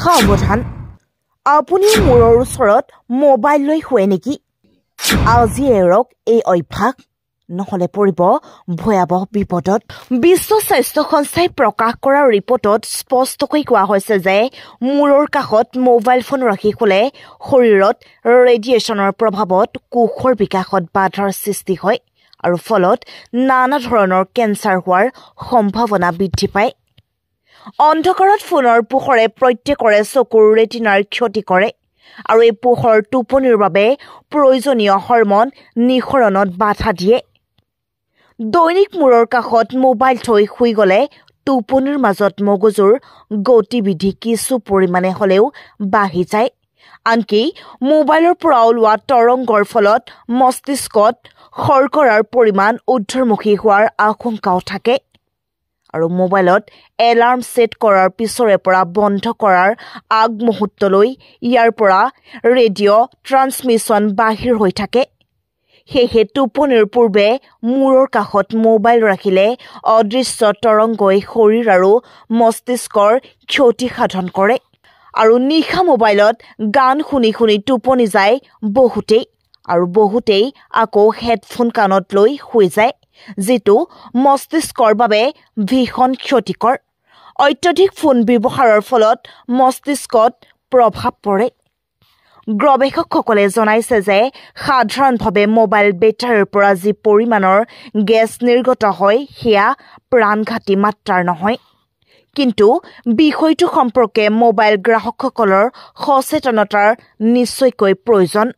সাৱধান আপুনি মূৰৰ ওচৰত মোবাইল লৈ শুৱে নেকি আজি এৰক এই অভ্যাস নহলে পৰিব ভয়াবহ বিপদত বিশ্ব স্বাস্থ্য সংস্থাই প্ৰকাশ কৰা ৰিপৰ্টত স্পষ্টকৈ কোৱা হৈছে যে মূৰৰ কাষত মোবাইল ফোন ৰাখি শুলে শৰীৰত ৰেডিয়েশ্যনৰ প্ৰভাৱত কোষৰ বিকাশত বাধাৰ সৃষ্টি হয় আৰু ফলত নানা ধৰণৰ কেঞ্চাৰ হোৱাৰ সম্ভাৱনা বৃদ্ধি পায় অন্ধকাৰত ফোনৰ পোহৰে প্ৰত্যেকৰে চকুৰ ৰেটিনাৰ ক্ষতি কৰে আৰু এই পোহৰ টোপনিৰ বাবে প্ৰয়োজনীয় হৰমন নিঃসৰণত বাধা দিয়ে দৈনিক মূৰৰ কাষত মোবাইল থৈ শুই গলে টোপনিৰ মাজত মগজুৰ গতিবিধি কিছু পৰিমাণে হলেও বাঢ়ি যায় আনকি মোবাইলৰ পৰা ওলোৱা তৰংগৰ ফলত মস্তিষ্কত শৰ্কৰাৰ পৰিমাণ ঊৰ্ধ্বমুখী হোৱাৰ আশংকাও থাকে আৰু মোবাইলত এলাৰ্ম সেট কৰাৰ পিছৰে পৰা বন্ধ কৰাৰ আগমুহূৰ্তলৈ ইয়াৰ পৰা ৰেডিঅ' ট্ৰান্সমিশ্যন বাহিৰ হৈ থাকে সেয়ে টোপনিৰ পূৰ্বে মূৰৰ কাষত মোবাইল ৰাখিলে অদৃশ্য তৰংগই শৰীৰ আৰু মস্তিষ্কৰ ক্ষতি সাধন কৰে আৰু নিশা মোবাইলত গান শুনি শুনি টোপনি যায় বহুতেই আকৌ হেডফোন কাণত লৈ শুই যায় যেটো মস্তিষ্কৰ বাবে ভীষণ ক্ষতিকৰ অত্যধিক ফোন ব্যৱহাৰৰ ফলত মস্তিষ্কত প্ৰভাৱ পৰে গৱেষকসকলে জনাইছে যে সাধাৰণভাৱে মোবাইল বেটাৰীৰ পৰা যি পৰিমাণৰ গেছ নিৰ্গত হয় সেয়া প্ৰাণঘাতী মাত্ৰাৰ নহয় কিন্তু বিষয়টো সম্পৰ্কে মোবাইল গ্ৰাহকসকলৰ সচেতনতাৰ নিশ্চয়কৈ প্ৰয়োজন